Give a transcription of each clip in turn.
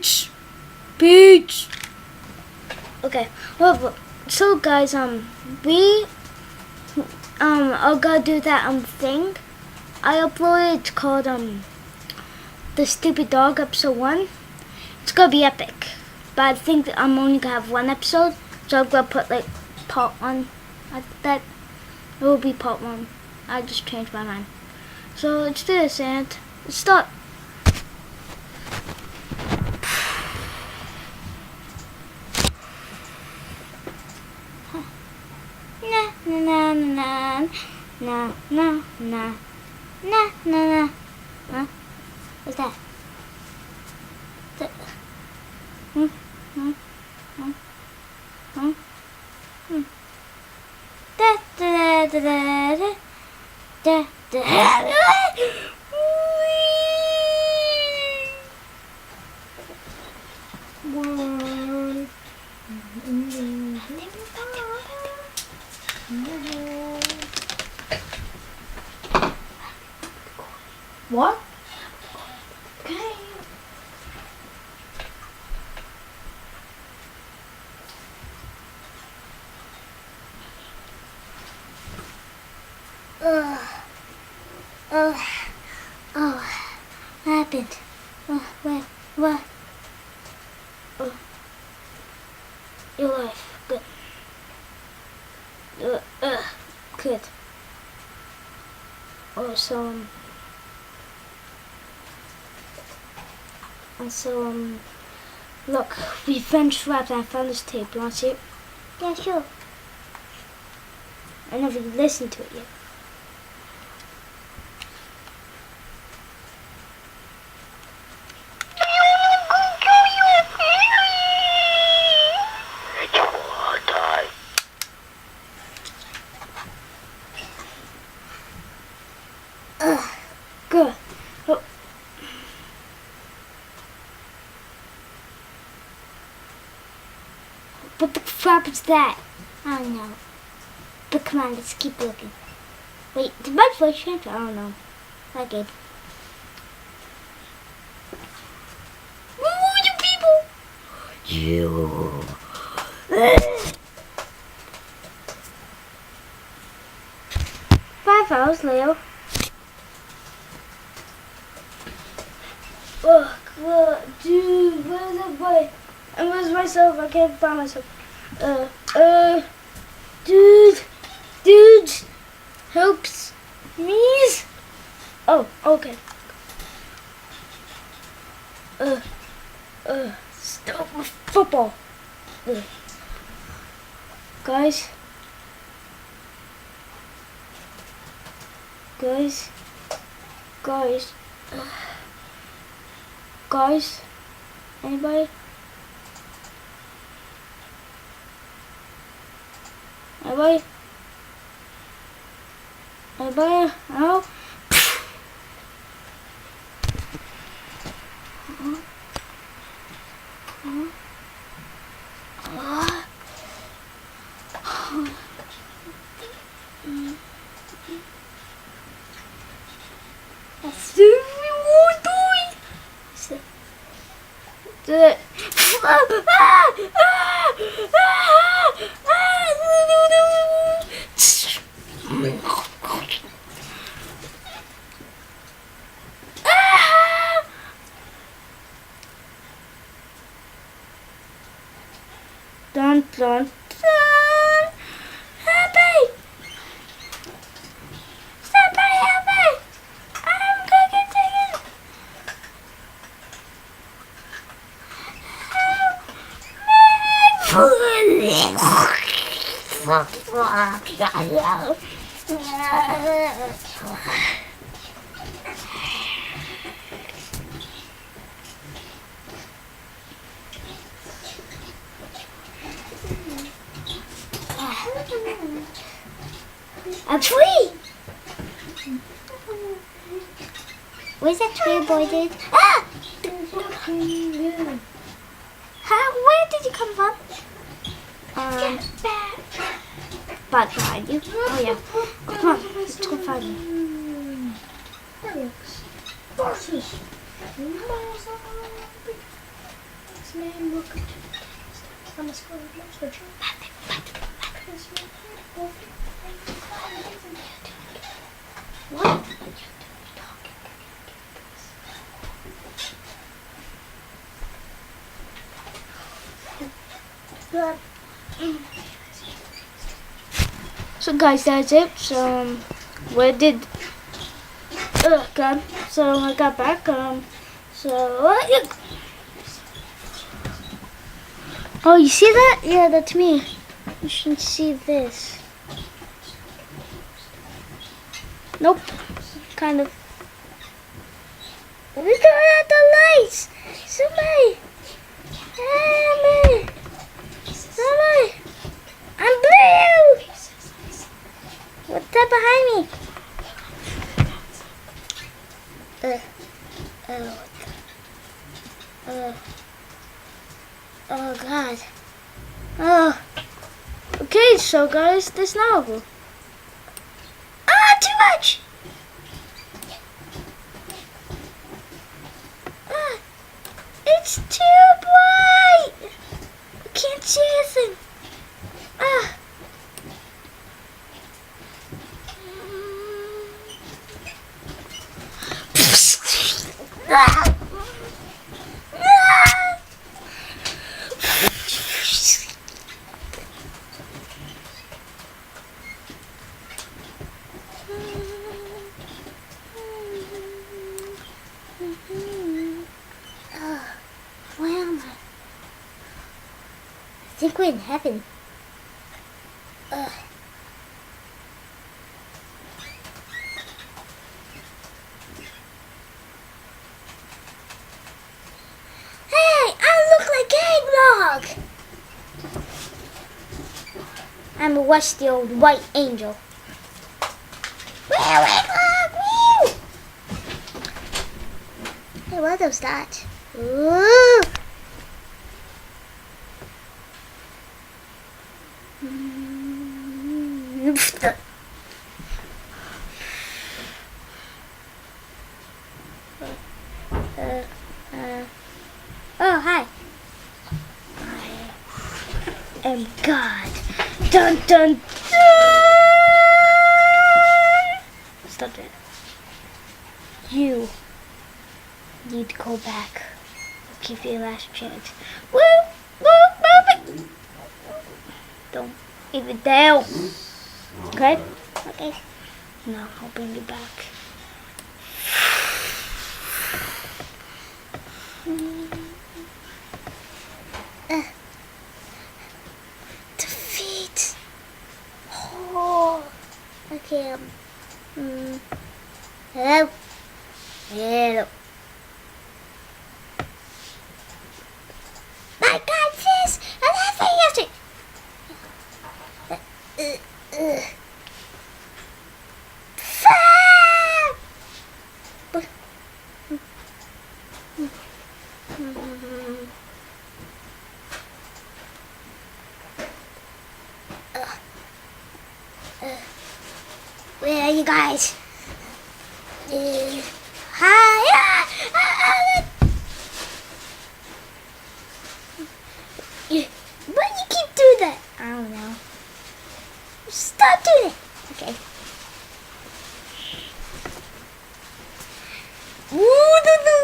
Peach. Peach. Okay. Well, so guys, we are gonna do that thing I uploaded. It's called The Stupid Dog episode 1. It's gonna be epic. But I think that I'm only gonna have one episode, so I'm gonna put like part 1. I bet it will be part 1. I just changed my mind. So let's do this and let's start. Na na na na na na na na na. Huh? What's that? Da da da da da da da. What? Okay. What happened? What? Your life, good. Good. Look, we finished wrapped and I found this tape. You want to see it? Yeah, sure. I never listened to it yet. Good. Oh. What the crap is that? I don't know. But come on, let's keep looking. Wait, did my voice change? I don't know. I did. Woo, you people! You. 5 hours later. Oh, dude, where's that boy? And where's myself? I can't find myself. Dude, helps me. Oh, okay. Stop with football. Guys, anybody? Anybody? No? Dun dun dun! Happy! Somebody help me! I'm gonna get taken! A tree! Where's that tree boy, dude? Ah! Where did you come from? Back behind you. Oh yeah. Come on, let's go find you. This man look at I'm a school monster. What? So guys, that's it. So where did God? So I got back. Oh, you see that? Yeah, that's me. You should see this. Nope. Kind of. We got out the lights. Somebody. Help me. Somebody. I'm blue. What's that behind me? Oh God. Oh. Okay, so guys, this novel. Ah, too much. Ah, it's too bright. I can't see anything. Ah. Ah. Where am I? I think we're in heaven. Hey, I look like Eggnog! I'm a rusty old white angel. Eggnog! Hey, what are those dots? Ooh! Oh, hi. I am God. Dun dun dun! Stop it. You need to go back. I'll give you a last chance. Woo! Woo! Move it! Don't even down. Okay? Okay. No, I'll bring you back. Defeat. Oh. Okay. Hello. Hello. My God, sis! I'm having yesterday. Where are you guys? Hi! Why do you keep doing that? I don't know. Stop doing it! Okay. Oh, no.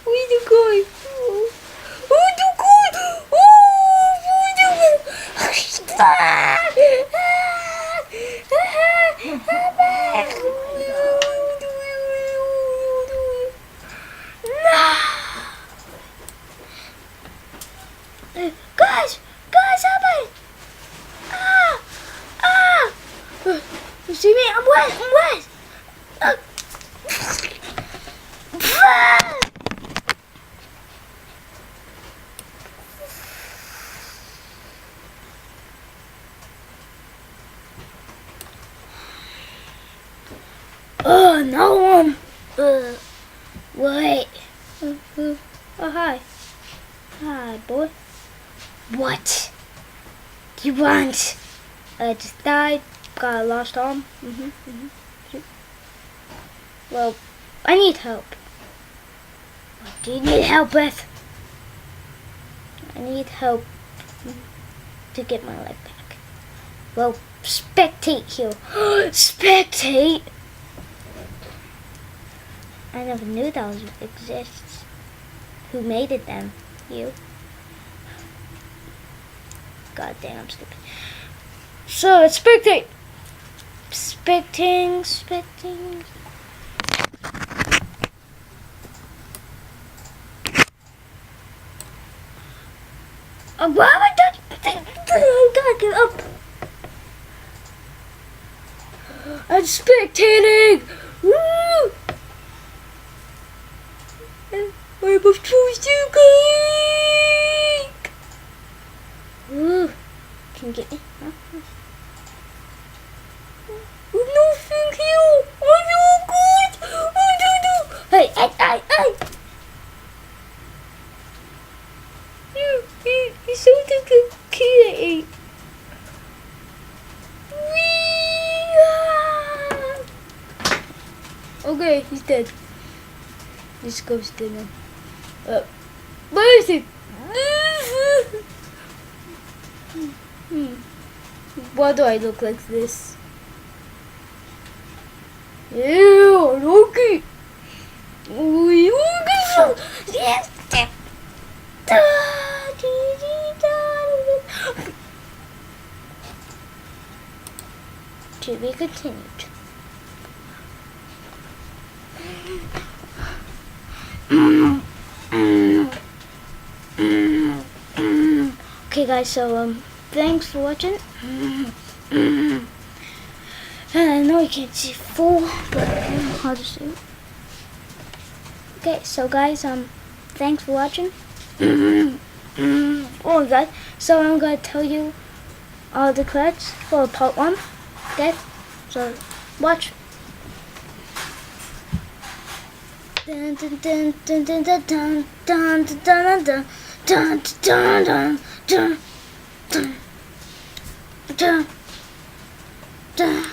Where's the guy? Oh, the guy! Oh, the guy! Guys, help me! You see me? I'm wet! Oh, no one. Wait. Oh, hi. Hi, boy. What do you want? I just died. Got a lost arm. Well, I need help. What do you need help with? I need help to get my life back. Well, spectate here. Spectate! I never knew that exists. Who made it then? You? God damn, I'm stupid. So, it's spectate! Spectating. Why am I done? I gotta get up. I'm spectating! Woo! I'm supposed to cake! Woo! Can you get me? Huh? No, thank you! I'm so good! Hey! You're so cute! Okay, he's dead. This ghost dead now. Where is he? Why do I look like this? Ew, I like it. Oh, you like it? Yes. To be continued. Okay guys, so thanks for watching. And I know you can't see full, but I'll just do it. Okay, so guys, thanks for watching. Oh god, so I'm gonna tell you all the credits for part 1. Okay, so watch. Dun dun dun dun dun dun dun dun dun dun dun dun dun dun dun dun.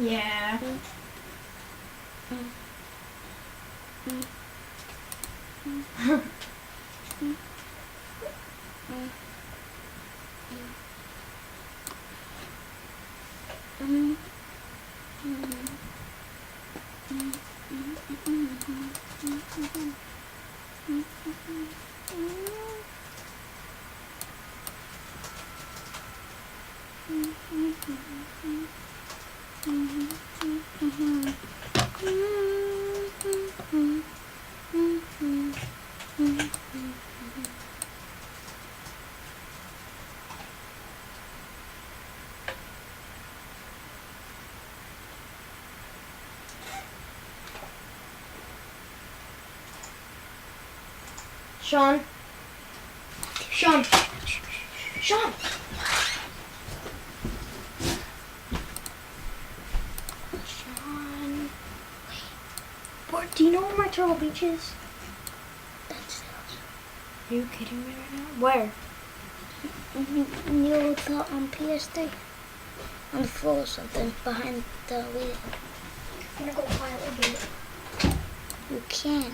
Yeah. Sean. Sean. Sean. Sean. Wait. Do you know where my Turtle Beach is? That's Are you kidding me right now? Where? near the PS3 on the floor or something behind the wheel. I'm gonna go quietly do it. You can.